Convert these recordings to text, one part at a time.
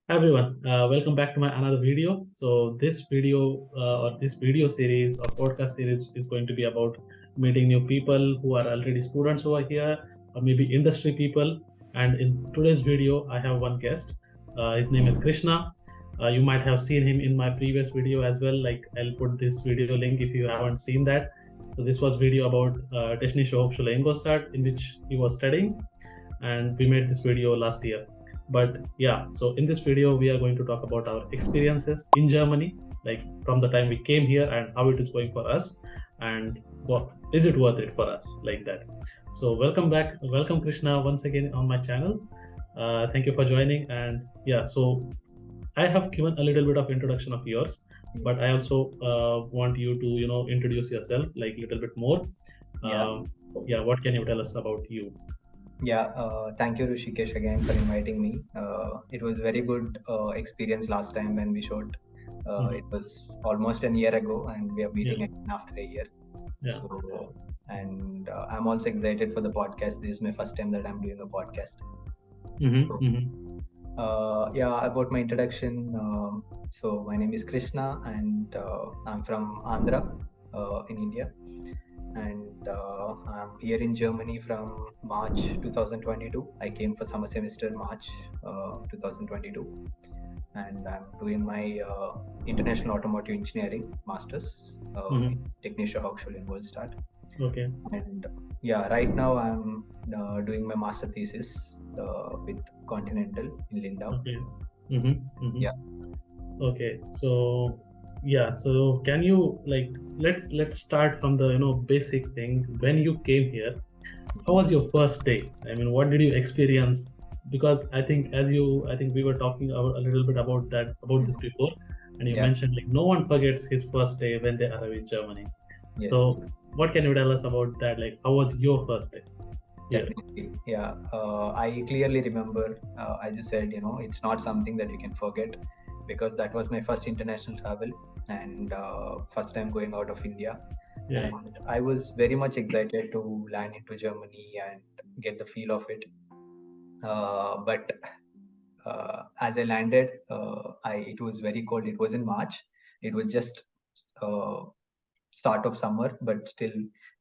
Everyone, welcome back to my another video. So this video or this video series or podcast series is going to be about meeting new people who are already students over here, or maybe industry people. And in today's video, I have one guest. His name is Krishna. You might have seen him in my previous video as well. Like I'll put this video link if you haven't seen that. So this was video about Technische Hochschule Ingolstadt in which he was studying, and we made this video last year. But yeah, so in this video we are going to talk about our experiences in Germany, like from the time we came here and how it is going for us, and what is it worth it for us, like that. So welcome back, welcome Krishna once again on my channel. Thank you for joining. And yeah, so I have given a little bit of introduction of yours, but I also want you to introduce yourself like a little bit more. Yeah. Yeah, what can you tell us about you? Thank you, Rushikesh, again for inviting me. It was very good experience last time when we showed. It was almost a year ago, and we are meeting again after a year. Yeah. So, and I'm also excited for the podcast. This is my first time that I'm doing a podcast. About my introduction. So my name is Krishna, and I'm from Andhra in India. And I'm here in Germany from March 2022. I came for summer semester March 2022, and I'm doing my International Automotive Engineering Masters in Technische Hochschule in Ingolstadt. Okay. And yeah, right now I'm doing my master thesis with Continental in Lindau. Okay. Yeah. Okay. So yeah, so can you like let's start from the basic thing. When you came here, how was your first day? I mean, what did you experience? Because I think we were talking a little bit about this before, and you mentioned like no one forgets his first day when they arrive in Germany. Yes. So what can you tell us about that? Like, how was your first day? Definitely. Yeah. I clearly remember, as you said, it's not something that you can forget, because that was my first international travel and first time going out of India. Yeah. And I was very much excited to land into Germany and get the feel of it. But as I landed, it was very cold. It was in March. It was just start of summer, but still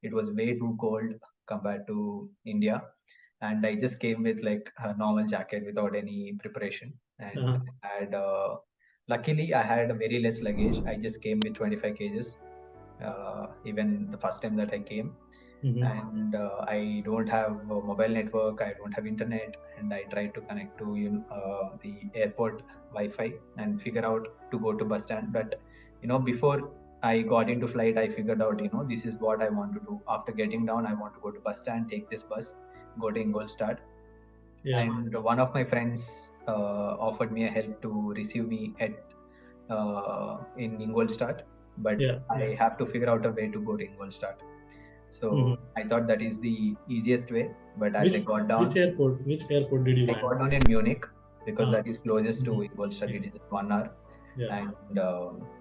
it was way too cold compared to India. And I just came with like a normal jacket without any preparation. And I had, luckily, I had a very less luggage. I just came with 25 kgs, even the first time that I came. And I don't have mobile network, I don't have internet, and I tried to connect to the airport Wi-Fi and figure out to go to bus stand. But before I got into flight, I figured out this is what I want to do. After getting down, I want to go to bus stand, take this bus, go to Ingolstadt. And one of my friends offered me a help to receive me at in Ingolstadt, but I have to figure out a way to go to Ingolstadt. So I thought that is the easiest way. But as I got down, which airport did you land? I got down in Munich, because that is closest to Ingolstadt. It is 1 hour. And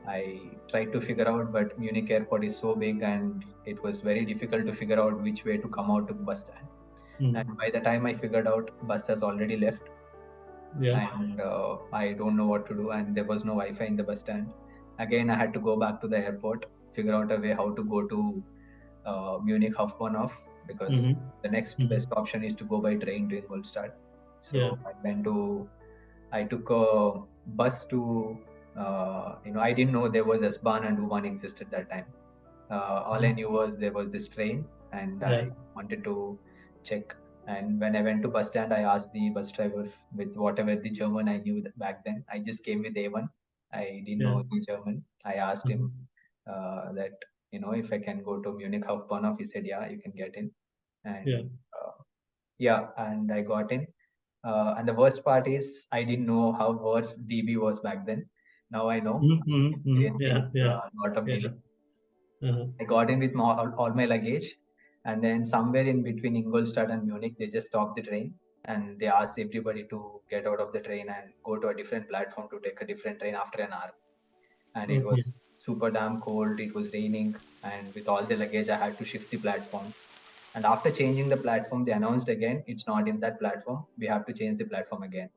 I tried to figure out, but Munich airport is so big, and it was very difficult to figure out which way to come out to the bus stand. And by the time I figured out, bus has already left. And I don't know what to do, and there was no Wi-Fi in the bus stand. Again, I had to go back to the airport, figure out a way how to go to Munich Hauptbahnhof, because the next best option is to go by train to Ingolstadt. So I took a bus to, I didn't know there was S-Bahn and U-Bahn existed that time. All I knew was there was this train, and I wanted to check. And when I went to bus stand, I asked the bus driver with whatever the German I knew back then. I just came with A1. I didn't know the German. I asked him that, if I can go to Munich Hauptbahnhof. He said, yeah, you can get in. And and I got in. And the worst part is I didn't know how worse DB was back then. Now I know. Lot of delay. I got in with all my luggage. And then somewhere in between Ingolstadt and Munich, they just stopped the train, and they asked everybody to get out of the train and go to a different platform to take a different train after an hour. And it was super damn cold. It was raining, and with all the luggage, I had to shift the platforms. And after changing the platform, they announced again, it's not in that platform. We have to change the platform again.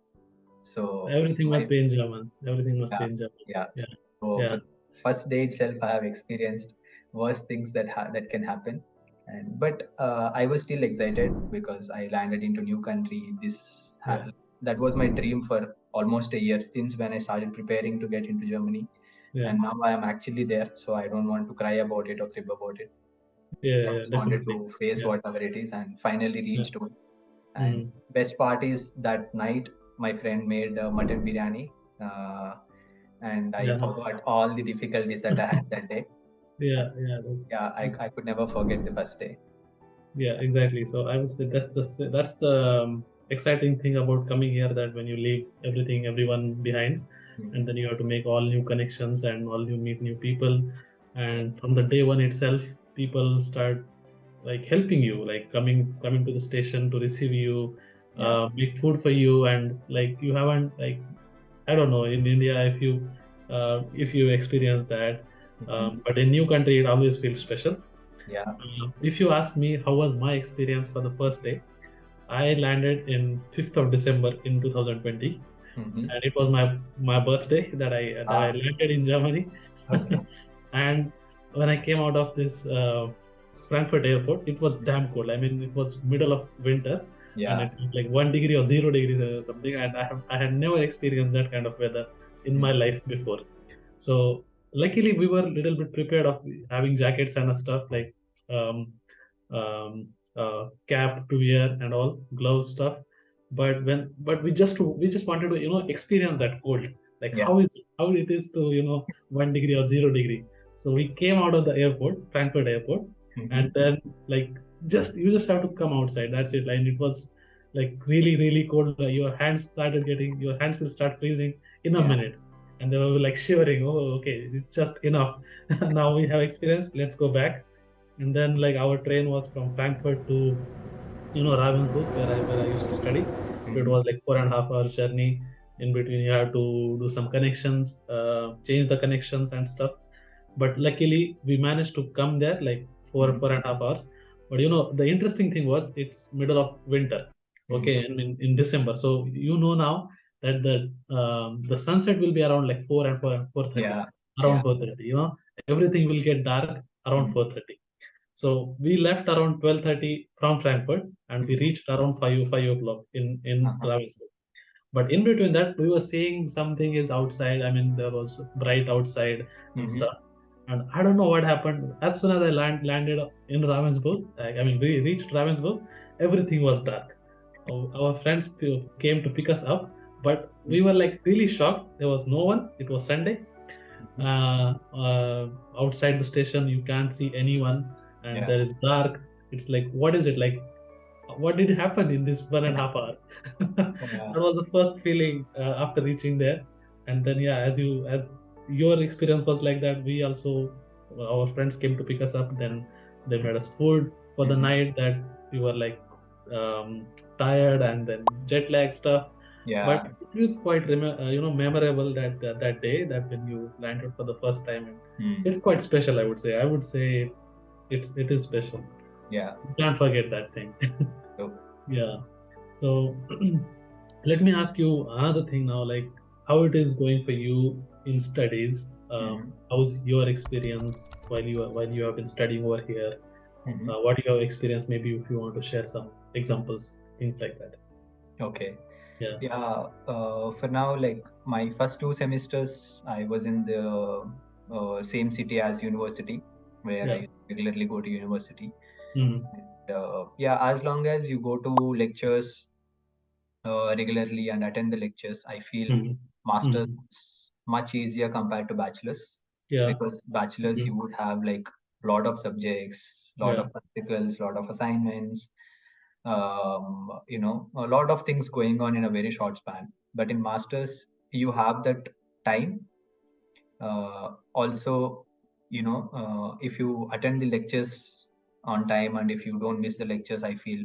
So Everything must my be in German. Everything must be yeah, in German. yeah. Yeah. So Yeah. for first day itself, I have experienced worst things that can happen, and but I was still excited because I landed into new country. Yeah. That was my dream for almost a year since when I started preparing to get into Germany, Yeah. and now I am actually there. So I don't want to cry about it or crib about it. Yeah. I Yeah. just wanted Definitely. to face Yeah. whatever it is and finally Yeah. reached home. And Mm. best part is that night my friend made mutton biryani. Uh, and I Yeah. forgot all the difficulties that I had that day. Yeah. Yeah. Yeah, I could never forget the first day. Yeah, exactly. So I would say that's the exciting thing about coming here, that when you leave everything, everyone behind, and Mhm. then you have to make all new connections and all you meet new people, Yeah, and from the day one itself, people start like helping you, like coming to the station to receive you, yeah, make food for you, and like you haven't like I don't know in India if you experience that, mhm. but in new country it always feels special. Yeah, If you ask me how was my experience for the first day, I landed in 5th of December in 2020, hmm. and it was my birthday that I Ah, landed in Germany. okay, And when I came out of this Frankfurt airport, it was damn cold. I mean, it was middle of winter, and yeah, it was like 1 degree or 0 degrees or something. And I had never experienced that kind of weather in my mhm. life before. So luckily, we were a little bit prepared of having jackets and stuff like um, cap to wear and all gloves stuff. But we just wanted to experience that cold, like Yeah, how it is to 1 degree or 0 degree. So we came out of the airport, Frankfurt airport, and hmm. then like you just have to come outside. That's it. And it was like really really cold. Your hands will start freezing in a Yeah, minute, and they were like shivering. Oh, okay, it's just enough. Now we have experience. Let's go back. And then like our train was from Frankfurt to Ravensburg, where I used to study. So it hmm. was like 4.5 hours journey. In between, you have to do some connections, change the connections and stuff. But luckily, we managed to come there like Hmm. 4.5 hours. But the interesting thing was it's middle of winter, Hmm. okay, and in December. So now that the sunset will be around like 4 and 4:30, Yeah, around yeah, 4:30. Everything will get dark around hmm. 4:30. So we left around 12:30 from Frankfurt, and we Hmm. reached around 5 o'clock in Uh-huh. Ravensburg. But in between that, we were seeing something is outside. I mean, there was bright outside and Hmm. stuff. And I don't know what happened. As soon as I landed in Ravensburg, I mean, we reached Ravensburg, everything was dark. Our friends came to pick us up, but we were like really shocked. There was no one. It was Sunday. Hmm. Outside the station, you can't see anyone, and Yeah, there is dark. It's like, what is it like? What did happen in this 1.5 hour? yeah, That was the first feeling after reaching there. And then yeah, as your experience was like that, we also our friends came to pick us up. Then they made us food for the hmm. night, that we were like um, tired and then jet lag stuff. But Yeah, it was quite memorable that day, that when you landed for the first time, and hmm. it's quite special. I would say it is special. Yeah. You can't forget that thing. So, Yeah. So let me ask you another thing now, like how it is going for you in studies. hmm. How's your experience while you have been studying over here? Hmm. What you have experienced? Maybe if you want to share some examples, things like that. Okay. Yeah. Yeah, for now, like my first 2 semesters, I was in the same city as university, where Yeah. I regularly go to university. Mm-hmm. And, yeah, as long as you go to lectures regularly and attend the lectures, I feel Mm-hmm. masters Mm-hmm. is much easier compared to bachelors, Yeah. because bachelors Mm-hmm. you would have like lot of subjects, lot Yeah. of practicals, lot of assignments, a lot of things going on in a very short span. But in masters, you have that time. Also, if you attend the lectures on time and if you don't miss the lectures, I feel,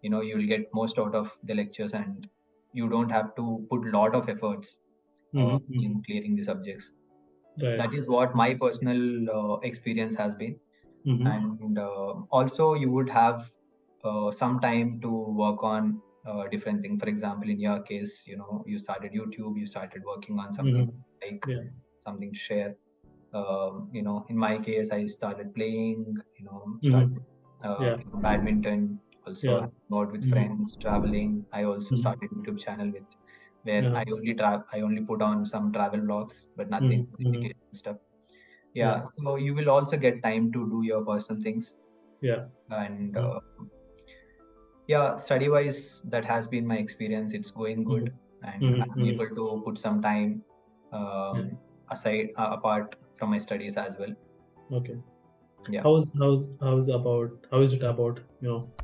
you'll get most out of the lectures, and you don't have to put lot of efforts Mm-hmm. Mm-hmm. in clearing the subjects. Right. That is what my personal experience has been. Mm-hmm. And also you would have some time to work on different thing. For example, in your case, you started YouTube, you started working on something Mm-hmm. like Yeah. something to share. In my case, I started playing, started Mm-hmm. Yeah. playing badminton, also Yeah. hanging out with Mm-hmm. friends, traveling. I also Mm-hmm. started YouTube channel with where Yeah. I only put on some travel vlogs, but nothing Mm-hmm. Mm-hmm. education stuff. Yeah. Yeah, so you will also get time to do your personal things. Yeah. And Mm-hmm. yeah, study wise, that has been my experience. It's going good, and Mm-hmm. I'm Mm-hmm. able to put some time Yeah. aside apart from my studies as well. Okay. Yeah. How is it about,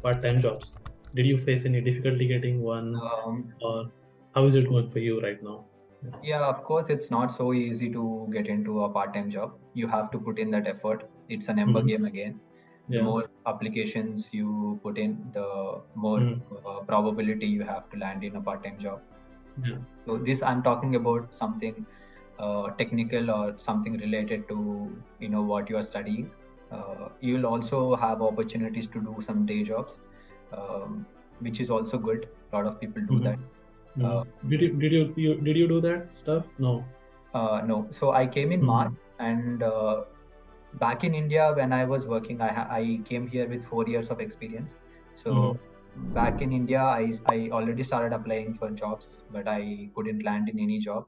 part-time jobs? Did you face any difficulty getting one, Um, or how is it going for you right now? Yeah. yeah, of course, it's not so easy to get into a part-time job. You have to put in that effort. It's a number Mm-hmm. game again. The Yeah. more applications you put in, the more Mm-hmm. probability you have to land in a part-time job. Yeah. So this I'm talking about something technical or something related to what you are studying. You'll also have opportunities to do some day jobs, which is also good. A lot of people do Mm-hmm. that. Mm-hmm. Um, Did you do that stuff? No. no, so I came in March, Mm-hmm. and back in India when I was working, I came here with 4 years of experience. So Mm-hmm. back in India, I already started applying for jobs, but I couldn't land in any job.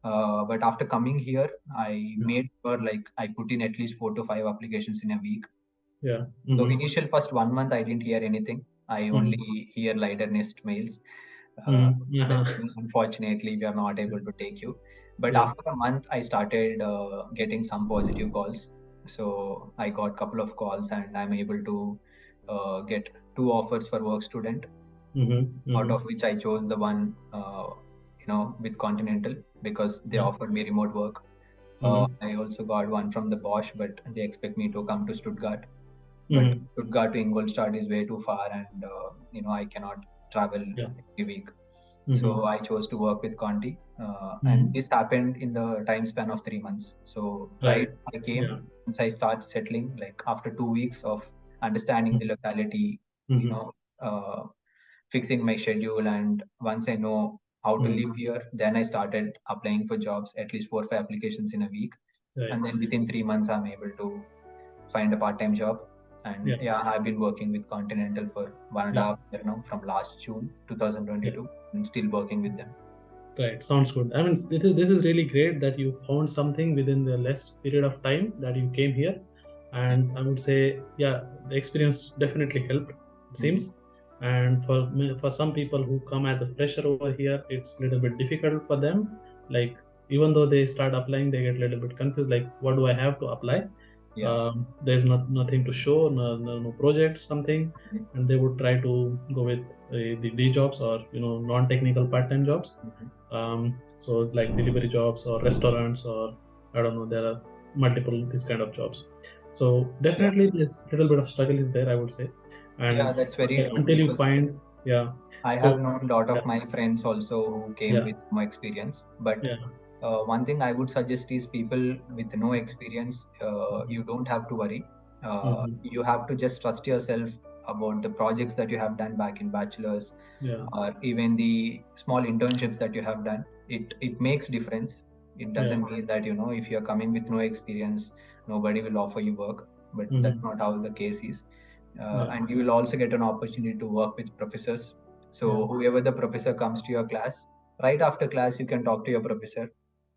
But after coming here, I Yeah. made sure like I put in at least 4 to 5 applications in a week. Yeah. So Mm-hmm. initial first 1 month, I didn't hear anything. I only Mm-hmm. hear Lider Nest mails. Mm-hmm. That Uh-huh. unfortunately we are not able to take you. But Yeah. after a month, I started getting some positive calls. So I got couple of calls, and I'm able to get two offers for work student, Mm-hmm. out Mm-hmm. of which I chose the one with Continental because they Yeah. offered me remote work. Mm-hmm. I also got one from the Bosch, but they expect me to come to Stuttgart. But Mm-hmm. Stuttgart to Ingolstadt is way too far, and I cannot travel Yeah. every week. Mm-hmm. So I chose to work with Conti, and Mm-hmm. this happened in the time span of 3 months. So right, Right. I came Yeah. once I start settling, like after 2 weeks of understanding the locality, you Mm-hmm. know, uh, fixing my schedule, and once I know how to Mm-hmm. live here, then I started applying for jobs, at least 4 or 5 applications in a week, Right. and then within 3 months I'm able to find a part-time job. And Yeah. yeah, I've been working with Continental for one and a Yeah. half year now, from last June Yes. 2022, and still working with them. Right. Sounds good. I mean, this is really great that you found something within the less period of time that you came here, Yeah. and I would say, yeah, the experience definitely helped. It Mhm. seems, and for some people who come as a fresher over here, it's a little bit difficult for them. Like, even though they start applying, they get a little bit confused. Like, what do I have to apply? Yeah. There's nothing to show, no projects, something, Mhm. and they would try to go with the day jobs, or non-technical part-time jobs. Mhm. So like delivery jobs or restaurants, or I don't know, there are multiple these kind of jobs. So Yeah. definitely this little bit of struggle is there, I would say. Yeah, And that's very true until you because find, yeah. I have So known a lot yeah, of my friends also who came yeah, with no experience. But yeah. one thing I would suggest is people with no experience, Mm-hmm. you don't have to worry. Mm-hmm. You have to just trust yourself about the projects that you have done back in bachelor's, Yeah, or even the small internships that you have done. It makes difference. It yeah. doesn't mean that if you're coming with no experience, nobody will offer you work. But that's Mm-hmm. not how the case is. Yeah, And you will also get an opportunity to work with professors. yeah, So whoever the professor comes to your class, right after class, you can talk to your professor,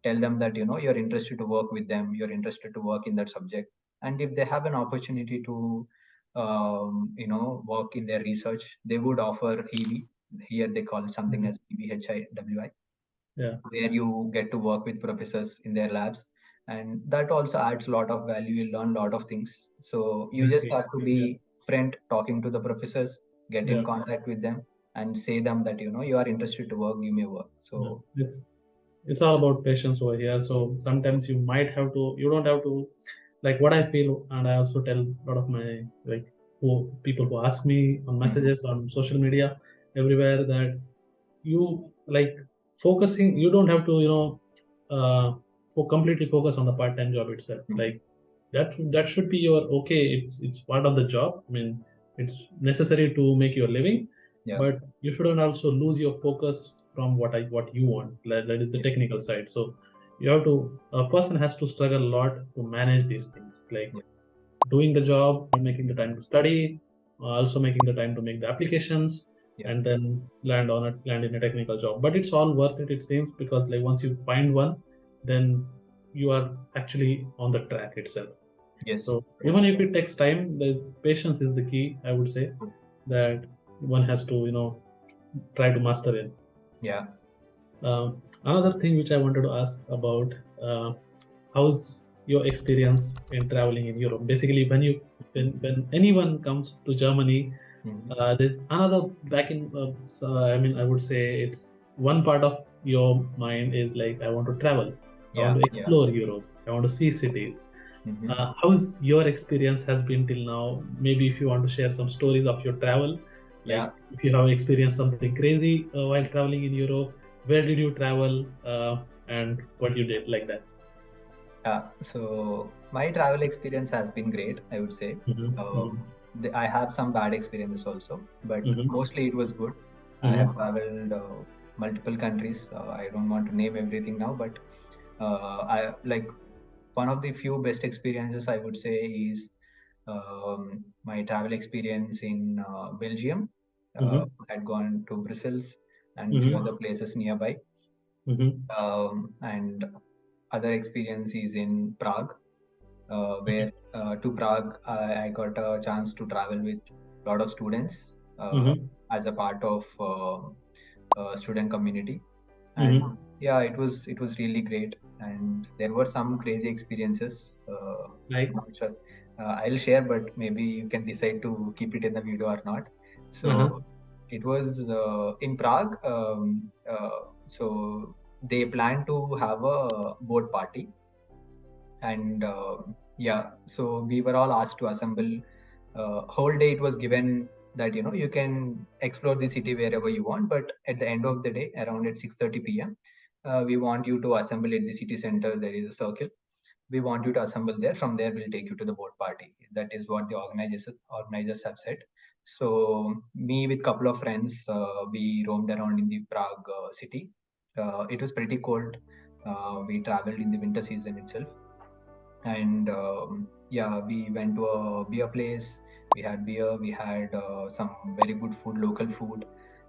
tell them that you're interested to work with them, you're interested to work in that subject, and if they have an opportunity to work in their research, they would offer EV. Here they call something mm-hmm. as EBHIWI, Yeah. where you get to work with professors in their labs, and that also adds a lot of value. You learn a lot of things, so I you just agree. have to Yeah, be friend talking to the professors, get in yeah, contact with them, and say them that you are interested to work, give me work. yeah. So It's all about patience over here. So sometimes you might have to, you don't have to, like what I feel, and I also tell a lot of my, like, people who ask me on mhm, messages on social media everywhere, that you like focusing. You don't have to, for completely focus on the part-time job itself. mhm, Like that should be your okay. It's part of the job. I mean, it's necessary to make your living, but you shouldn't also lose your focus from what you want. That is the technical side. So you have to a person has to struggle a lot to manage these things, like doing the job, making the time to study, also making the time to make the applications, and then land in a technical job. But it's all worth it, it seems, because like once you find one, then you are actually on the track itself. So even if it takes time, there's patience is the key, I would say, that one has to try to master it. Another thing which I wanted to ask about, how's your experience in traveling in Europe? Basically, when anyone comes to Germany, there's another back in. I mean, I would say it's one part of your mind is like, I want to travel, I want to explore Europe, I want to see cities. How's your experience has been till now? Maybe if you want to share some stories of your travel, like if you have experienced something crazy while traveling in Europe, where did you travel, and what you did, like that. So my travel experience has been great, I would say. I have some bad experiences also, but mostly it was good. I have traveled multiple countries. I don't want to name everything now, but I like one of the few best experiences I would say is my travel experience in Belgium. I had gone to Brussels and few other places nearby. And other experience is in Prague, where to Prague I got a chance to travel with a lot of students as a part of student community, and it was really great. And there were some crazy experiences. Like, I'll share, but maybe you can decide to keep it in the video or not. So it was in Prague. So they planned to have a boat party, and so we were all asked to assemble. Whole day it was given that you can explore the city wherever you want, but at the end of the day, around at 6:30 p.m., we want you to assemble at the city center. There is a circle. We want you to assemble there. From there, we'll take you to the boat party. That is what the organizers have said. So me with couple of friends, we roamed around in the Prague city. It was pretty cold. We traveled in the winter season itself, and we went to a beer place. We had beer. We had some very good food, local food,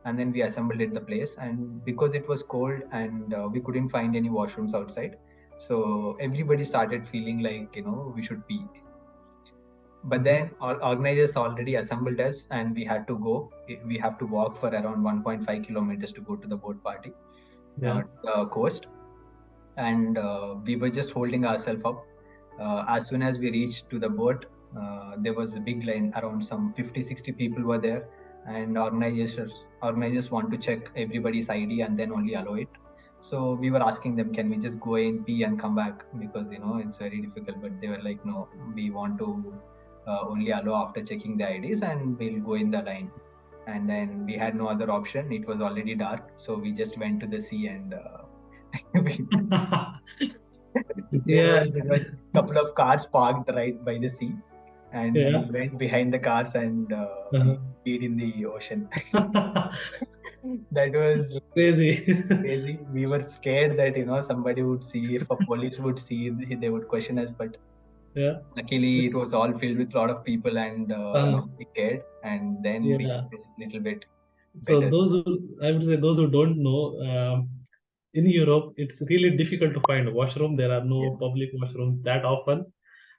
and then we assembled at the place. And because it was cold and we couldn't find any washrooms outside, so everybody started feeling like we should pee. But then our organizers already assembled us, and we had to go. We have to walk for around 1.5 kilometers to go to the boat party, the coast. And we were just holding ourselves up. As soon as we reached to the boat, there was a big line. Around some 50-60 people were there, and organizers want to check everybody's ID and then only allow it. So we were asking them, can we just go in, pee, and come back, because it's very difficult. But they were like, no, we want to only allow after checking the IDs, and we'll go in the line. And then we had no other option. It was already dark, so we just went to the sea, and there was a couple of cars parked right by the sea, and we went behind the cars, and we peed in the ocean. That was crazy. We were scared that somebody would see, if a police would see, they would question us. But luckily, it was all filled with a lot of people, and we cared, and then we felt a little bit better. So I would say those who don't know, in Europe, it's really difficult to find a washroom. There are no public washrooms that often.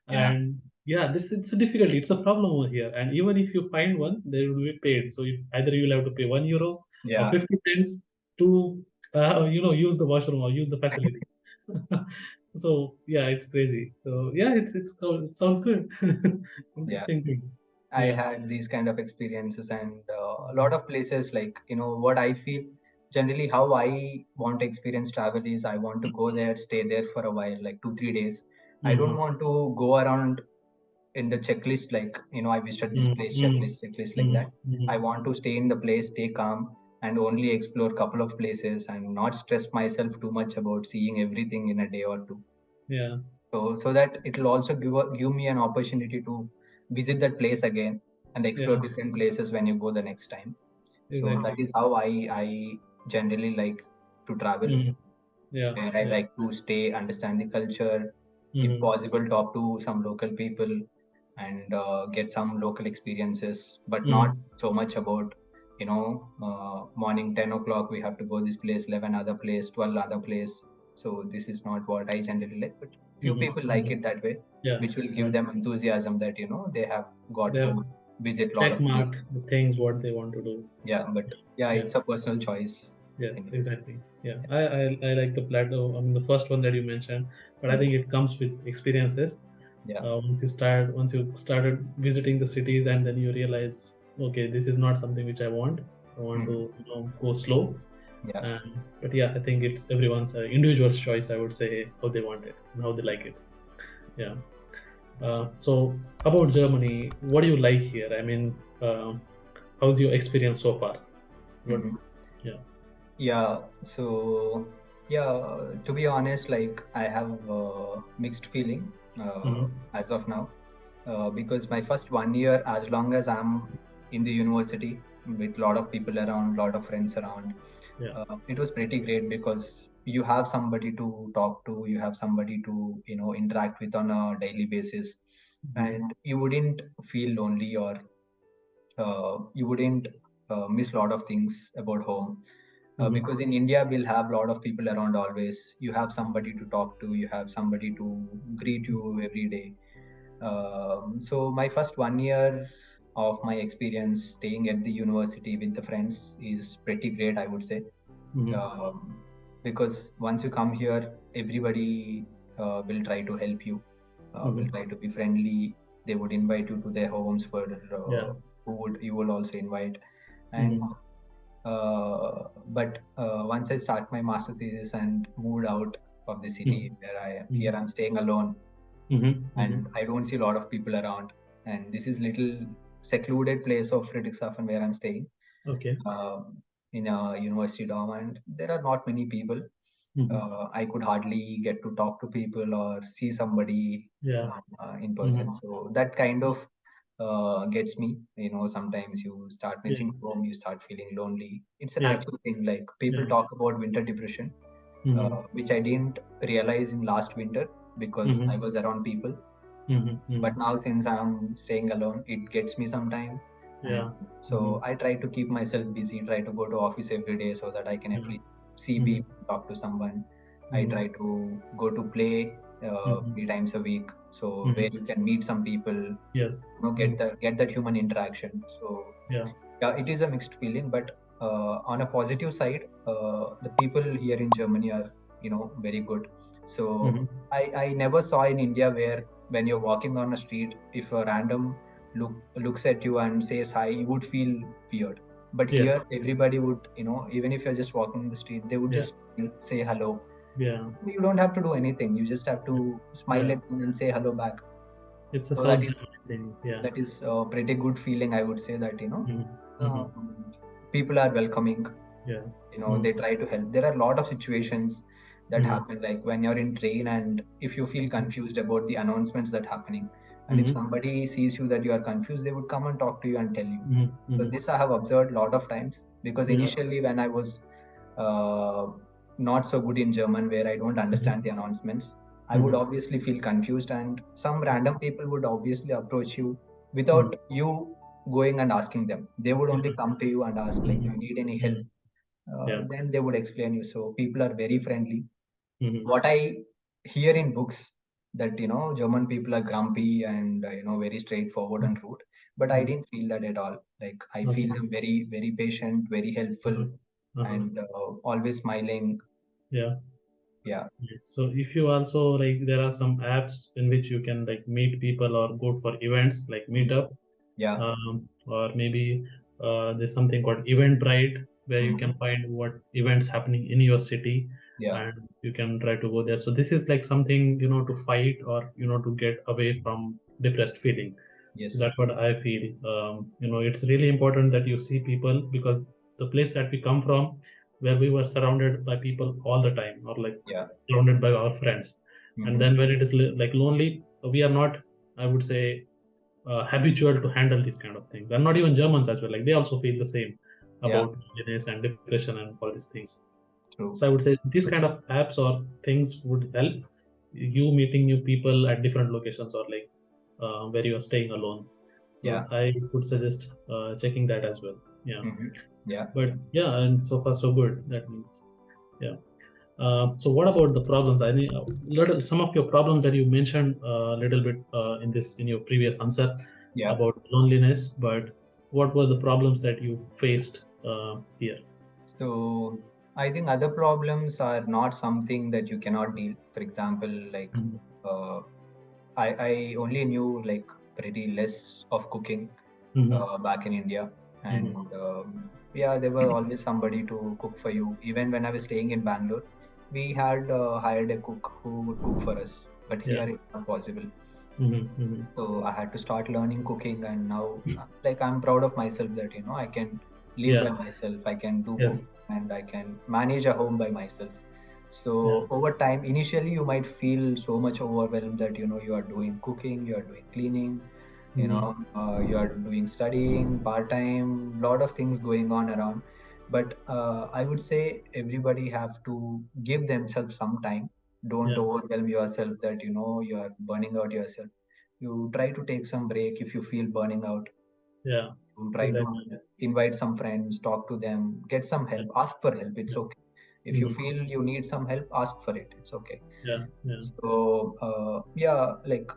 And this it's a difficulty. It's a problem over here. And even if you find one, they will be paid. So either you'll have to pay €1 or 50 cents to use the washroom or use the facility. So it's crazy. So it sounds good. Interesting thing. I had these kind of experiences, and a lot of places, like what I feel generally, how I want to experience travel is, I want to go there, stay there for a while, like 2-3 days. I don't want to go around in the checklist, like I visited this place, checklist like that. I want to stay in the place, stay calm, and only explore a couple of places, and not stress myself too much about seeing everything in a day or two. So that it will also give me an opportunity to visit that place again and explore different places when you go the next time. So that is how I generally like to travel, Yeah. where I like to stay, understand the culture, if possible, talk to some local people and get some local experiences, but not so much about, morning 10 o'clock, we have to go this place, 11 other place, 12 other place. So this is not what I generally like, but few people like it that way, Yeah. which will give them enthusiasm that, they have got They to visit a lot check of places. mark the things what they want to do. Yeah, but yeah, Yeah. it's a personal choice. Yes, Anyways. exactly. Yeah, I like the plateau. I mean, the first one that you mentioned, but I think it comes with experiences. Yeah. Once you started visiting the cities, and then you realize, okay, this is not something which I want. I want Mhm. to, go slow. Yeah. But yeah, I think it's everyone's individual's choice. I would say how they want it and how they like it. Yeah. So about Germany, what do you like here? I mean, how's your experience so far? What? Mhm. Yeah. Yeah, so yeah, to be honest, like I have a mixed feeling Mm-hmm. as of now, because my first 1 year, as long as I'm in the university with a lot of people around, lot of friends around, Yeah. it was pretty great because you have somebody to talk to, you have somebody to interact with on a daily basis, Mm-hmm. and you wouldn't feel lonely or you wouldn't miss a lot of things about home, Mm-hmm. because in India we'll have a lot of people around always. You have somebody to talk to, you have somebody to greet you every day. So my first 1 year of my experience staying at the university with the friends is pretty great, I would say, Mm-hmm. um, because once you come here, everybody will try to help you, will Mm-hmm. try to be friendly. They would invite you to their homes for Yeah. who would you will also invite, and Mm-hmm. but once I start my master thesis and moved out of the city where I am, here I'm staying alone Mm-hmm. Mm-hmm. and I don't see a lot of people around. And this is little secluded place of Friedrichshafen where I'm staying, Okay. in a university dorm, and there are not many people. Mm-hmm. I could hardly get to talk to people or see somebody Yeah. in person. Mm-hmm. So that kind of gets me. Sometimes you start Yeah. missing home, you start feeling lonely. It's a Yeah. natural thing. Like people Yeah. talk about winter depression, Mm-hmm. which I didn't realize in last winter because I Mm-hmm. was around people. Mm-hmm. But Mm-hmm. now since I'm staying alone, it gets me sometime. And Yeah. so Mm-hmm. I try to keep myself busy, try to go to office every day so that I can at Yeah. least see Mm-hmm. people, talk to someone. I Mm-hmm. try to go to play Mm-hmm. 3 times a week, so where Mm-hmm. you can meet some people, Yes. get that human interaction. So Yeah. yeah, it is a mixed feeling, but on a positive side, the people here in Germany are very good. So Mm-hmm. I never saw in India where when you're walking on a street, if a random looks at you and says hi, you would feel weird. But Yes. here everybody would, even if you're just walking in the street, they would Yeah. just say hello. Yeah. You don't have to do anything, you just have to smile Yeah. at them and say hello back. It's a So South German thing. Yeah. that is a pretty good feeling, I would say, that Mm-hmm. Mm-hmm. um, people are welcoming. Yeah. They Mm-hmm. try to help. There are a lot of situations that Mm-hmm. happen, like when you're in train and if you feel confused about the announcements that happening, and if Mm-hmm. somebody sees you that you are confused, they would come and talk to you and tell you. Mm-hmm. So Mm-hmm. this I have observed a lot of times, because Yeah. initially when I was uh, not so good in German, where I don't understand the Mm-hmm. announcements, I would Mm-hmm. obviously feel confused, and some Yeah. random people would obviously approach you Mm-hmm. without you going and asking them. They would only Yeah. come to you and ask, like, do you need any Mm-hmm. help? Mm-hmm. Yeah. Then they would explain you. So people are very friendly. Mm-hmm. What I hear in books, that German people are grumpy and very straightforward and rude, but I Mm-hmm. didn't feel that at all. Like I feel Okay. them very very patient, very helpful, Uh-huh. Uh-huh. and always smiling. Yeah. Yeah. So if you also like, there are some apps in which you can like meet people or go for events like Mhm. Meetup, Yeah. or maybe there's something called Eventbrite where you can Mhm. find what events happening in your city, Yeah. and you can try to go there. So this is like something, to fight, or to get away from depressed feeling. So Yes. that's what I feel. It's really important that you see people, because the place that we come from, where we were surrounded by people all the time, or like Yeah. surrounded by our friends, and Mhm. then when it is like lonely, we are not, I would say, habitual to handle these kind of things. And not even Germans as well. Like they also feel the same. about loneliness and depression and all these things. True. So I would say these kind of apps or things would help you meeting new people at different locations or like where you are staying alone. So I would suggest checking that as well. Yeah. Yeah. But yeah, and so far so good. That means yeah. So what about the problems? I mean, some of your problems that you mentioned a little bit in your previous answer about loneliness. But what were the problems that you faced here? So I think other problems are not something that you cannot deal. For example, like uh, I only knew like pretty less of cooking back in India, and yeah, there were always somebody to cook for you. Even when I was staying in Bangalore, we had hired a cook who would cook for us, but Yeah. here it's not possible. Mm-hmm. So I had to start learning cooking, and now like I'm proud of myself that I can live Yeah. by myself. I can do Yes. cooking and I can manage a home by myself. Yeah. So over time, initially you might feel so much overwhelmed that you are doing cooking, you are doing cleaning, you are doing studying part time, lot of things going on around. But I would say everybody have to give themselves some time. Don't Yeah. overwhelm yourself that you are burning out yourself. You try to take some break if you feel burning out. Yeah. You try to Exactly. invite some friends, talk to them, get some help, Yeah. ask for help. It's Yeah. okay. If you Mm-hmm. feel you need some help, ask for it. It's okay. Yeah. Yeah. So yeah, like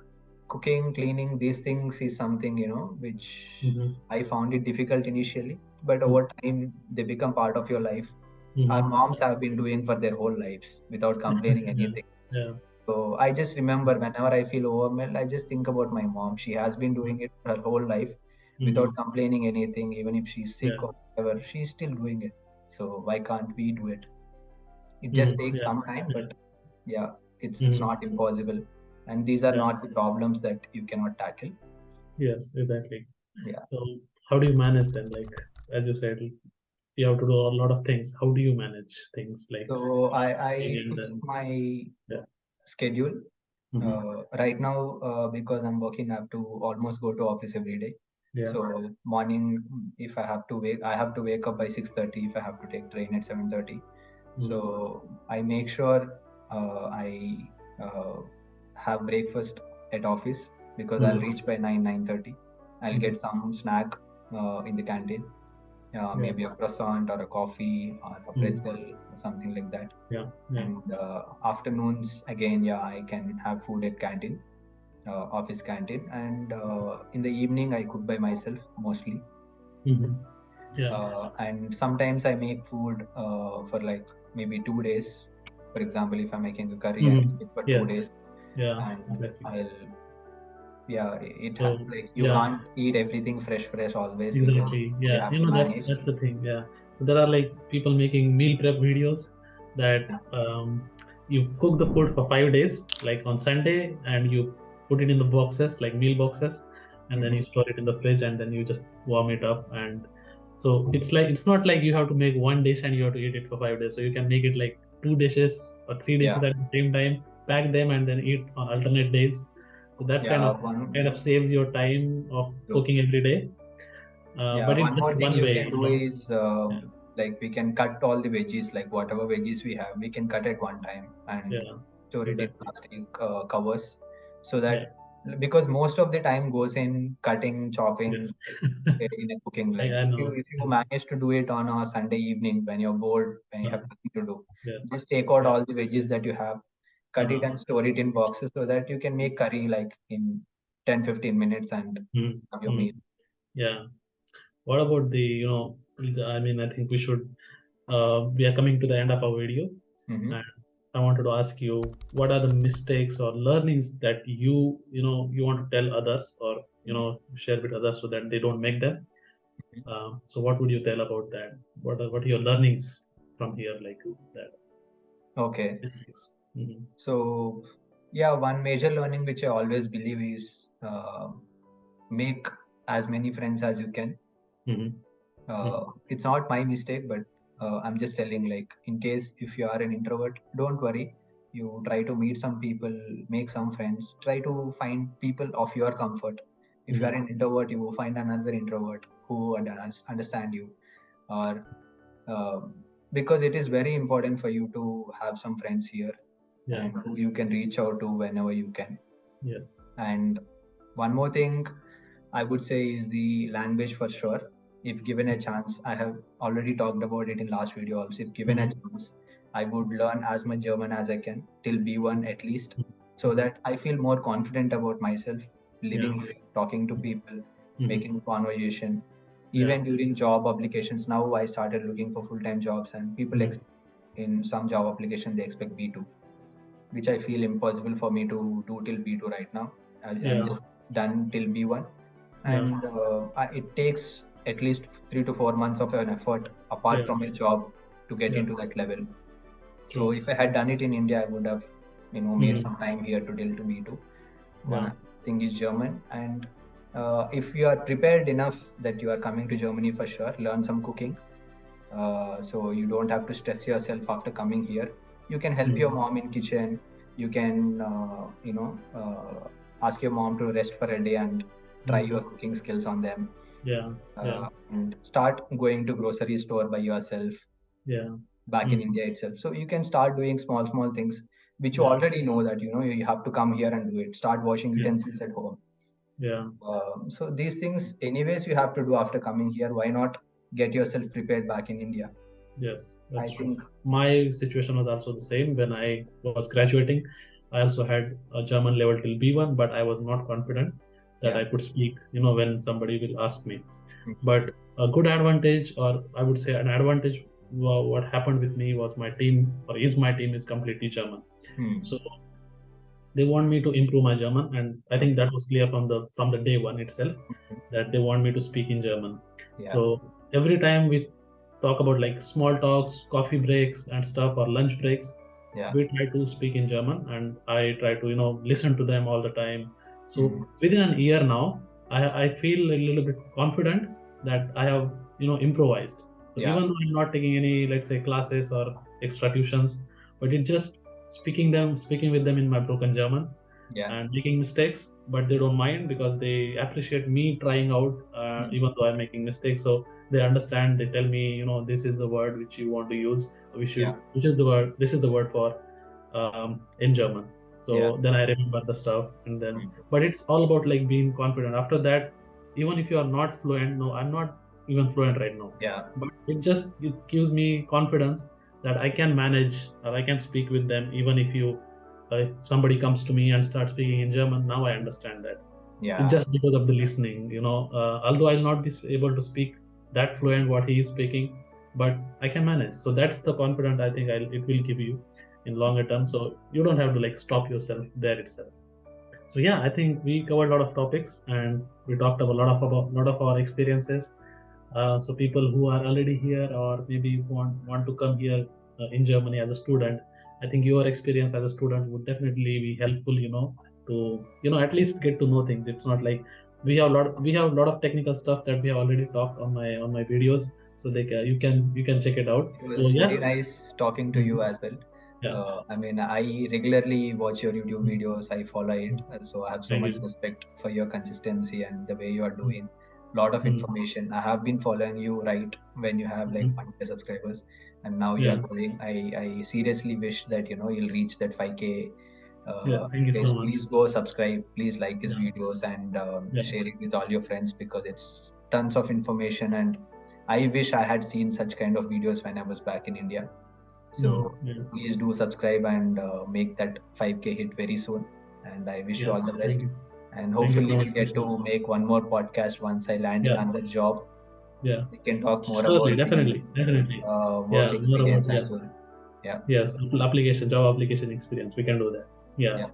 cooking, cleaning, these things is something which Mm-hmm. I found it difficult initially, but Mm-hmm. over time they become part of your life. Our Mm-hmm. moms have been doing for their whole lives without complaining Yeah. anything. Yeah. So I just remember whenever I feel overwhelmed, I just think about my mom. She has been doing it her whole life Mm-hmm. without complaining anything, even if she's sick Yeah. or whatever, she's still doing it. So why can't we do it? It just Mm-hmm. takes Yeah. some time, Yeah. but yeah, it's Mm-hmm. not impossible. And these are Yeah. not the problems that you cannot tackle. Yes. Exactly. Yeah. So how do you manage then? Like as you said, you have to do a lot of things. How do you manage things like So I and fixed then my yeah. schedule. Mm-hmm. Right now, because I'm working, I have to almost go to office every day. Yeah. So morning, if I have to wake up by 6:30 if I have to take train at 7:30. Mm-hmm. So I make sure I have breakfast at office because I'll Mm-hmm. reach by 9:30. I'll Mm-hmm. get some snack in the canteen, Yeah. maybe a croissant or a coffee or a Mm-hmm. pretzel or something like that. Yeah. Yeah. And afternoons again, yeah, I can have food at canteen, office canteen. And in the evening, I cook by myself mostly. Mm-hmm. Yeah. And sometimes I make food for like maybe 2 days. For example, if I'm making a curry, I Mm-hmm. make it for two Yes. days, Yeah. and Exactly. I'll yeah, So like you yeah. can't eat everything fresh always because Exactly. you Yeah. have to manage. That's the thing. Yeah. So there are like people making meal prep videos that Yeah. you cook the food for 5 days, like on Sunday, and you put it in the boxes, like meal boxes, and then Mhm. you store it in the fridge, and then you just warm it up. And so it's not like you have to make one dish and you have to eat it for 5 days. So you can make it like two dishes or three Yeah, dishes at the same time, pack them, and then eat on alternate days. So that's yeah. kind of saves your time of True. cooking every day, Yeah, but in one just more thing one you way, can do is Yeah, like we can cut all the veggies, like whatever veggies we have, we can cut at one time and yeah, store it in exactly. plastic covers so Yeah, that because most of the time goes in cutting, chopping yes. in a cooking. Like I know. if you manage to do it on a Sunday evening when you're bored, when you Uh, have nothing to do, yeah, just take out yeah. all the veggies that you have, cut it Uh-huh. and store it in boxes so that you can make curry like in 10-15 minutes and Mm, have your mm, meal. yeah. What about I mean, I think we are coming to the end of our video, Hmm. and I wanted to ask you, what are the mistakes or learnings that you want to tell others or, share with others so that they don't make them? So what would you tell about that? What are your learnings from here, like that? Okay. Mistakes. Mm-hmm. So, yeah, one major learning which I always believe is make as many friends as you can. Mm-hmm. It's not my mistake, but I'm just telling, like, in case if you are an introvert, don't worry. You try to meet some people, make some friends, try to find people of your comfort. If you are Mm-hmm. an introvert, you will find another introvert who would understand you. or because it is very important for you to have some friends here and who you can reach out to whenever you can. Yes. And one more thing I would say is the language for sure. If given a chance, I have already talked about it in last video also. If given a chance, I would learn as much German as I can till B1 at least, so that I feel more confident about myself, living here, talking to people, making conversation. Even during job applications, now I started looking for full-time jobs, and people in some job application they expect B2, which I feel impossible for me to do till B2 right now. I'm just done till B1, and it takes at least 3 to 4 months of an effort apart from a job to get into that level. So if I had done it in India, I would have, made some time here to till to B2. One thing is German, and if you are prepared enough that you are coming to Germany for sure, learn some cooking. So you don't have to stress yourself after coming here. You can help your mom in kitchen. You can, ask your mom to rest for a day and try your cooking skills on them. And start going to grocery store by yourself. Back in India itself. So you can start doing small things which you already know that you have to come here and do it. Start washing utensils at home. So these things, anyways, you have to do after coming here. Why not get yourself prepared back in India? Yes, I that's true. think My situation was also the same when I was graduating. I also had a German level till B1, but I was not confident that I could speak, when somebody will ask me. But a good advantage, or I would say an advantage, what happened with me was my team, or is my team, is completely German. So they want me to improve my German, and I think that was clear from the day one itself that they want me to speak in German. So every time we talk about like small talks, coffee breaks and stuff, or lunch breaks, we try to speak in German, and I try to listen to them all the time. So within an year now, I feel a little bit confident that I have improvised. So even though I'm not taking any, let's say, classes or extra tuitions, but it just speaking with them in my broken German and making mistakes, but they don't mind because they appreciate me trying out, even though I'm making mistakes. So they understand. They tell me, this is the word which you want to use, which is the word. This is the word for in German. So then I remember the stuff, and then. But it's all about like being confident. After that, even if you are not fluent, no, I'm not even fluent right now. But it gives me confidence that I can manage or I can speak with them, even if somebody comes to me and starts speaking in German. Now I understand that. It's just because of the listening, although I'll not be able to speak that fluent what he is speaking, but I can manage. So that's the confidence I think it will give you in longer term. So you don't have to like stop yourself there itself. So yeah, I think we covered a lot of topics and we talked about a lot of our experiences. So people who are already here or maybe want to come here in Germany as a student, I think your experience as a student would definitely be helpful, to at least get to know things. It's not like we have a lot of technical stuff that we have already talked on my videos, so you can check it out. It was So yeah. very nice talking to you as well. I mean, I regularly watch your YouTube videos. I follow it, so I have so Thank much you. respect for your consistency and the way you are doing. Lot of information. I have been following you right when you have like 1K subscribers, and now you are Yeah. growing. I seriously wish that you'll reach that 5K. Yeah. Thank you Guys, so much. please go subscribe. Please like his Yeah. videos and Yeah. share it with all your friends because it's tons of information and I wish I had seen such kind of videos when I was back in India. So Yeah. please do subscribe and make that 5K hit very soon. And I wish you Yeah. all the Thank best. you. And Thank you hopefully so much, we'll get Krishna. to make one more podcast once I land in Yeah. another job. Yeah. We can talk more Surely, about the definitely. work Yeah, more about experience as well. Yeah. yes, job application experience. We can do that. Yeah. Yeah.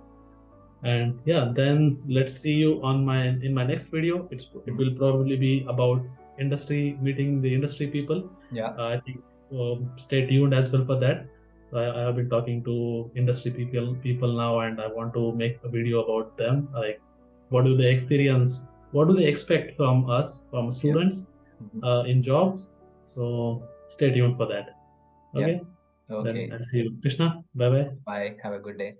And yeah, then let's see you on my in my next video. It will probably be about meeting the industry people. Yeah. I think stay tuned as well for that. So I have been talking to industry people now, and I want to make a video about them. Like, what do they experience? What do they expect from us, from Yeah. students, Mhm. in jobs? So stay tuned for that. Yeah. Okay. Then Okay. I'll see you, Krishna. Bye bye. Bye. Have a good day.